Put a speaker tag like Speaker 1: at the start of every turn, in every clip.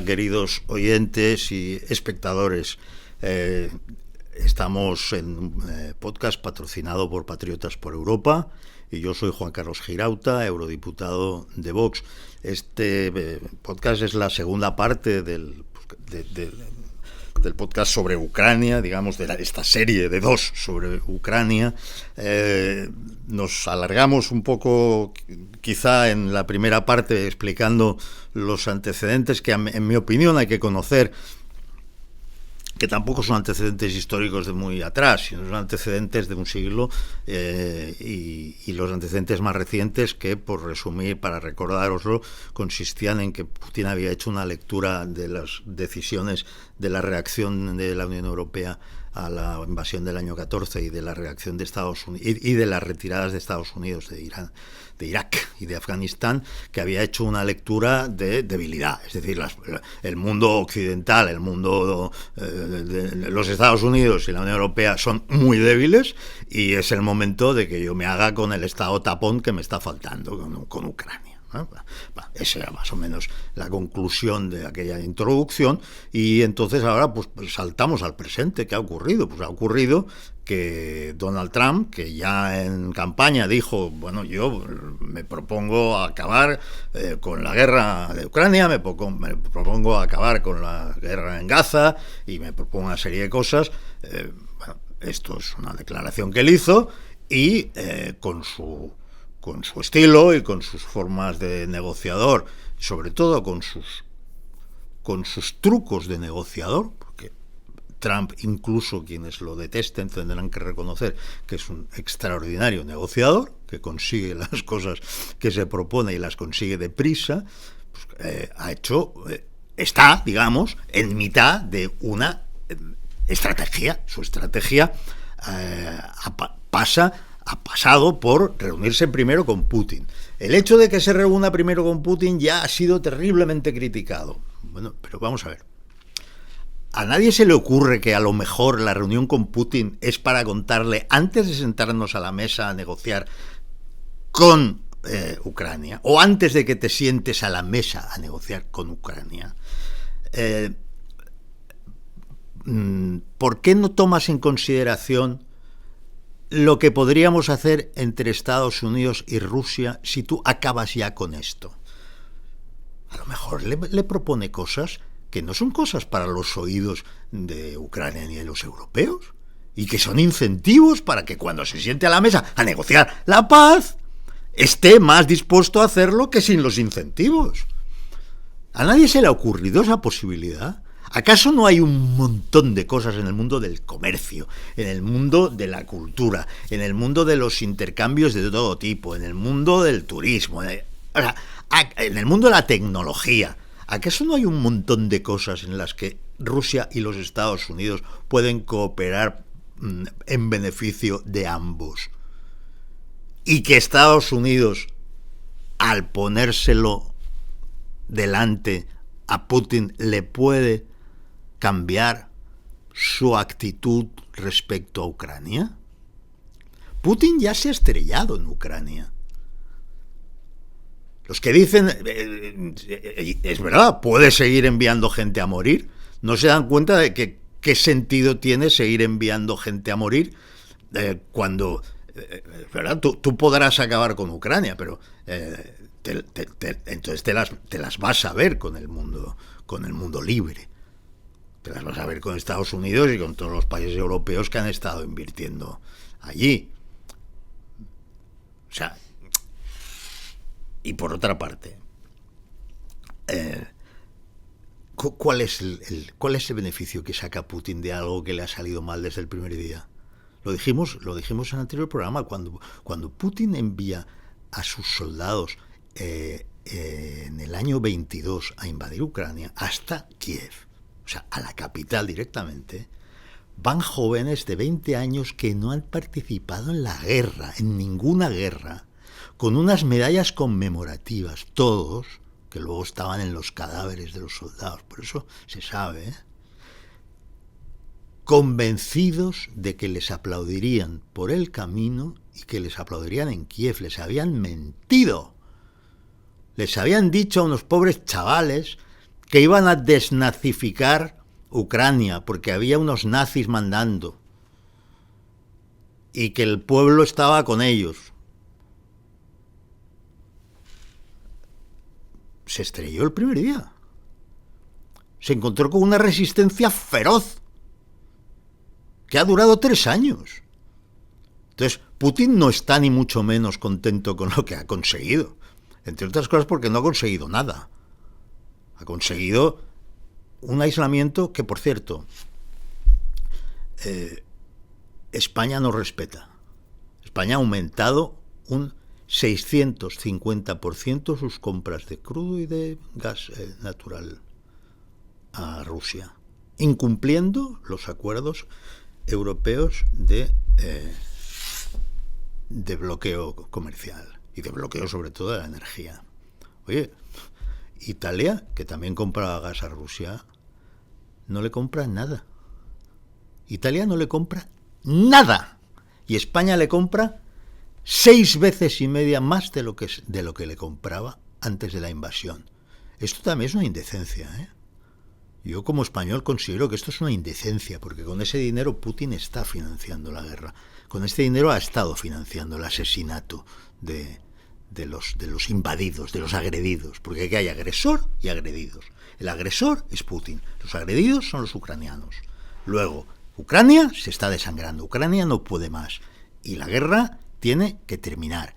Speaker 1: Hola, queridos oyentes y espectadores. Estamos en un podcast patrocinado por Patriotas por Europa y yo soy Juan Carlos Girauta, eurodiputado de Vox. Este podcast es la segunda parte del podcast sobre Ucrania, digamos, de esta serie de dos sobre Ucrania. Nos alargamos un poco, quizá en la primera parte, explicando los antecedentes que, en mi opinión, hay que conocer, que tampoco son antecedentes históricos de muy atrás, sino son antecedentes de un siglo, y los antecedentes más recientes, que, por resumir, para recordároslo, consistían en que Putin había hecho una lectura de las decisiones de la reacción de la Unión Europea a la invasión del año 14 y de la reacción de Estados Unidos y de las retiradas de Estados Unidos de Irán, de Irak y de Afganistán, que había hecho una lectura de debilidad. Es decir, el mundo occidental, el mundo de los Estados Unidos y la Unión Europea son muy débiles y es el momento de que yo me haga con el estado tapón que me está faltando con Ucrania. Esa era más o menos la conclusión de aquella introducción, y entonces ahora pues saltamos al presente. ¿Qué ha ocurrido? Pues ha ocurrido que Donald Trump, que ya en campaña dijo, bueno, yo me propongo acabar con la guerra de Ucrania, me propongo acabar con la guerra en Gaza y me propongo una serie de cosas. Bueno, esto es una declaración que él hizo, y con su estilo y con sus formas de negociador, sobre todo con sus trucos de negociador, porque Trump, incluso quienes lo detesten, tendrán que reconocer que es un extraordinario negociador, que consigue las cosas que se propone y las consigue deprisa. Pues, está, digamos, en mitad de una estrategia. Su estrategia ha pasado por reunirse primero con Putin. El hecho de que se reúna primero con Putin ya ha sido terriblemente criticado. Bueno, pero vamos a ver. ¿A nadie se le ocurre que a lo mejor la reunión con Putin es para contarle, antes de sentarnos a la mesa a negociar con Ucrania, o antes de que te sientes a la mesa a negociar con Ucrania, ¿por qué no tomas en consideración lo que podríamos hacer entre Estados Unidos y Rusia si tú acabas ya con esto? A lo mejor le propone cosas que no son cosas para los oídos de Ucrania ni de los europeos, y que son incentivos para que cuando se siente a la mesa a negociar la paz esté más dispuesto a hacerlo que sin los incentivos. ¿A nadie se le ha ocurrido esa posibilidad? ¿Acaso no hay un montón de cosas en el mundo del comercio, en el mundo de la cultura, en el mundo de los intercambios de todo tipo, en el mundo del turismo, en el mundo de la tecnología? ¿Acaso no hay un montón de cosas en las que Rusia y los Estados Unidos pueden cooperar en beneficio de ambos? Y que Estados Unidos, al ponérselo delante a Putin, le puede cambiar su actitud respecto a Ucrania. Putin ya se ha estrellado en Ucrania. Los que dicen, es verdad, puede seguir enviando gente a morir, no se dan cuenta de que qué sentido tiene seguir enviando gente a morir cuando, ¿verdad? Tú podrás acabar con Ucrania, pero entonces te las vas a ver con el mundo libre. Te las vas a ver con Estados Unidos y con todos los países europeos que han estado invirtiendo allí. O sea, y por otra parte, ¿cuál es el beneficio que saca Putin de algo que le ha salido mal desde el primer día? Lo dijimos en el anterior programa. Cuando Putin envía a sus soldados en el año 22 a invadir Ucrania hasta Kiev, o sea, a la capital directamente, van jóvenes de 20 años que no han participado en la guerra, en ninguna guerra, con unas medallas conmemorativas, todos, que luego estaban en los cadáveres de los soldados, por eso se sabe, convencidos de que les aplaudirían por el camino y que les aplaudirían en Kiev. Les habían mentido. Les habían dicho a unos pobres chavales que iban a desnazificar Ucrania porque había unos nazis mandando y que el pueblo estaba con ellos. Se estrelló el primer día. Se encontró con una resistencia feroz que ha durado 3 años. Entonces, Putin no está ni mucho menos contento con lo que ha conseguido. Entre otras cosas porque no ha conseguido nada. Ha conseguido un aislamiento que, por cierto, España no respeta. España ha aumentado un 650% sus compras de crudo y de gas natural a Rusia, incumpliendo los acuerdos europeos de bloqueo comercial y de bloqueo sobre todo de la energía. Oye, Italia, que también compra gas a Rusia, no le compra nada. Italia no le compra nada. Y España le compra 6 veces y media más de lo que le compraba antes de la invasión. Esto también es una indecencia, ¿eh? Yo como español considero que esto es una indecencia, porque con ese dinero Putin está financiando la guerra. Con este dinero ha estado financiando el asesinato de los invadidos, de los agredidos, porque aquí hay agresor y agredidos. El agresor es Putin, los agredidos son los ucranianos. Luego, Ucrania se está desangrando, Ucrania no puede más, y la guerra tiene que terminar.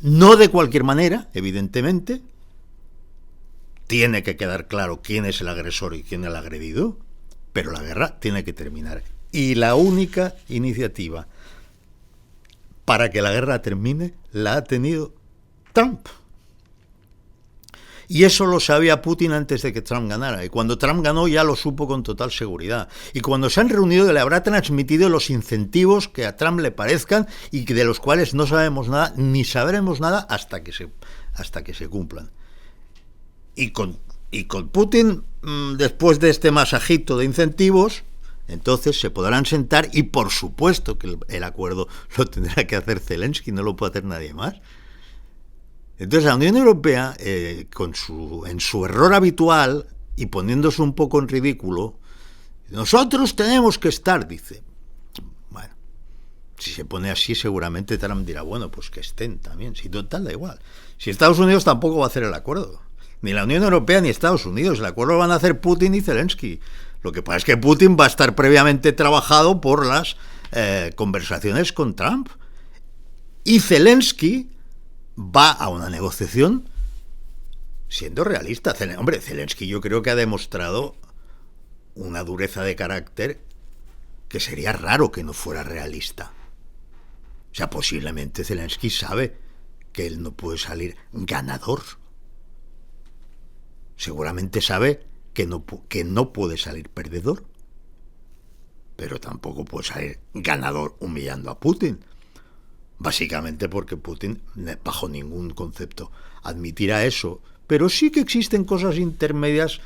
Speaker 1: No de cualquier manera, evidentemente. Tiene que quedar claro quién es el agresor y quién es el agredido, pero la guerra tiene que terminar. Y la única iniciativa para que la guerra termine la ha tenido Trump. Y eso lo sabía Putin antes de que Trump ganara. Y cuando Trump ganó ya lo supo con total seguridad. Y cuando se han reunido le habrá transmitido los incentivos que a Trump le parezcan y de los cuales no sabemos nada, ni sabremos nada hasta que se cumplan. Y con Putin, después de este masajito de incentivos, entonces se podrán sentar y por supuesto que el acuerdo lo tendrá que hacer Zelensky, no lo puede hacer nadie más. Entonces la Unión Europea, en su error habitual y poniéndose un poco en ridículo, nosotros tenemos que estar, dice. Bueno, si se pone así seguramente Trump dirá, bueno, pues que estén también, si total da igual. Si Estados Unidos tampoco va a hacer el acuerdo. Ni la Unión Europea ni Estados Unidos. El acuerdo lo van a hacer Putin y Zelensky. Lo que pasa es que Putin va a estar previamente trabajado por las conversaciones con Trump. Y Zelensky va a una negociación siendo realista. Hombre, Zelensky yo creo que ha demostrado una dureza de carácter que sería raro que no fuera realista. O sea, posiblemente Zelensky sabe que él no puede salir ganador. Seguramente sabe que no puede salir perdedor, pero tampoco puede salir ganador humillando a Putin. Básicamente porque Putin, bajo ningún concepto, admitirá eso. Pero sí que existen cosas intermedias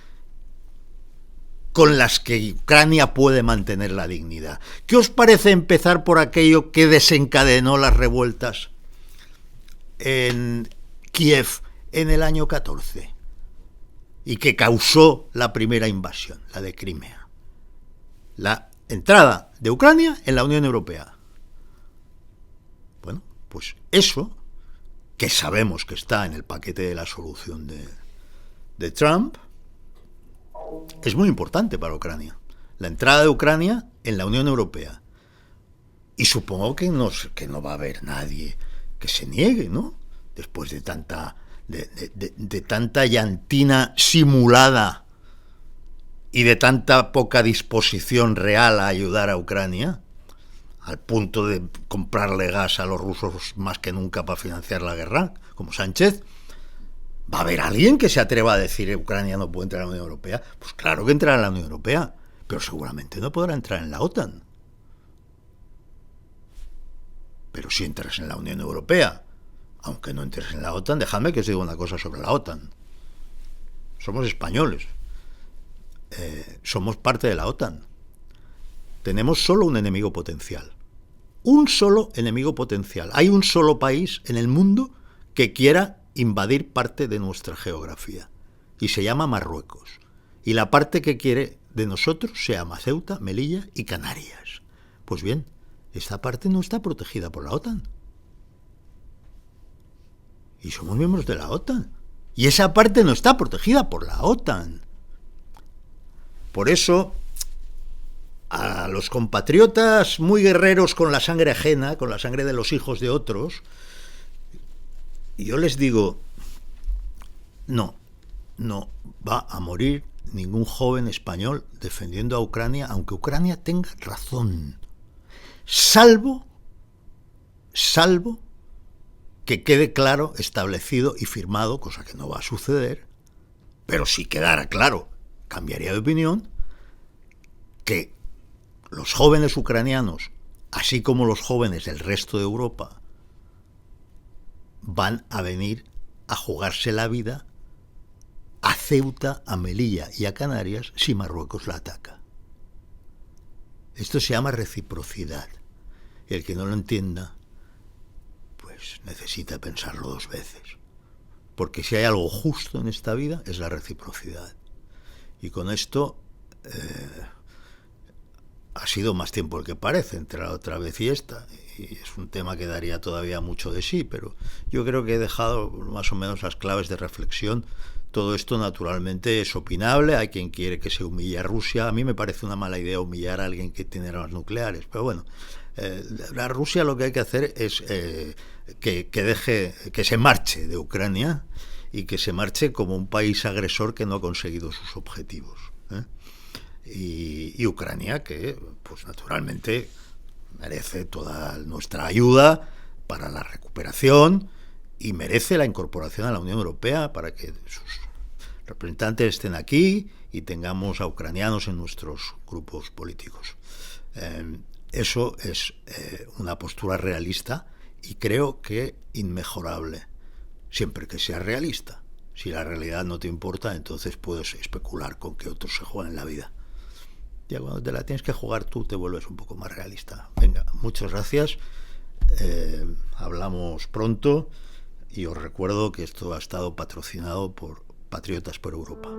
Speaker 1: con las que Ucrania puede mantener la dignidad. ¿Qué os parece empezar por aquello que desencadenó las revueltas en Kiev en el año 14? Y que causó la primera invasión, la de Crimea. La entrada de Ucrania en la Unión Europea. Bueno, pues eso, que sabemos que está en el paquete de la solución de Trump, es muy importante para Ucrania. La entrada de Ucrania en la Unión Europea. Y supongo que no va a haber nadie que se niegue, ¿no? Después de tanta llantina simulada y de tanta poca disposición real a ayudar a Ucrania, al punto de comprarle gas a los rusos más que nunca para financiar la guerra, como Sánchez. ¿Va a haber alguien que se atreva a decir que Ucrania no puede entrar a la Unión Europea? Pues claro que entrará en la Unión Europea, pero seguramente no podrá entrar en la OTAN. Pero si entras en la Unión Europea, aunque no entres en la OTAN, dejadme que os diga una cosa sobre la OTAN. Somos españoles. Somos parte de la OTAN. Tenemos solo un enemigo potencial. Un solo enemigo potencial. Hay un solo país en el mundo que quiera invadir parte de nuestra geografía. Y se llama Marruecos. Y la parte que quiere de nosotros se llama Ceuta, Melilla y Canarias. Pues bien, esta parte no está protegida por la OTAN. Y somos miembros de la OTAN. Y esa parte no está protegida por la OTAN. Por eso, a los compatriotas muy guerreros con la sangre ajena, con la sangre de los hijos de otros, yo les digo, no va a morir ningún joven español defendiendo a Ucrania, aunque Ucrania tenga razón. Salvo que quede claro, establecido y firmado, cosa que no va a suceder, pero si quedara claro, cambiaría de opinión, que los jóvenes ucranianos, así como los jóvenes del resto de Europa, van a venir a jugarse la vida a Ceuta, a Melilla y a Canarias si Marruecos la ataca. Esto se llama reciprocidad. Y el que no lo entienda, pues necesita pensarlo dos veces. Porque si hay algo justo en esta vida, es la reciprocidad. Y con esto ha sido más tiempo el que parece, entre la otra vez y esta. Y es un tema que daría todavía mucho de sí, pero yo creo que he dejado más o menos las claves de reflexión. Todo esto naturalmente es opinable, hay quien quiere que se humille a Rusia. A mí me parece una mala idea humillar a alguien que tiene armas nucleares, pero bueno, a Rusia lo que hay que hacer es que se marche de Ucrania y que se marche como un país agresor que no ha conseguido sus objetivos. Y Ucrania, que pues naturalmente merece toda nuestra ayuda para la recuperación y merece la incorporación a la Unión Europea para que sus representantes estén aquí y tengamos a ucranianos en nuestros grupos políticos. Eso es una postura realista y creo que inmejorable, siempre que sea realista. Si la realidad no te importa, entonces puedes especular con que otros se jueguen la vida. Ya cuando te la tienes que jugar tú, te vuelves un poco más realista. Venga, muchas gracias. Hablamos pronto y os recuerdo que esto ha estado patrocinado por Patriotas por Europa.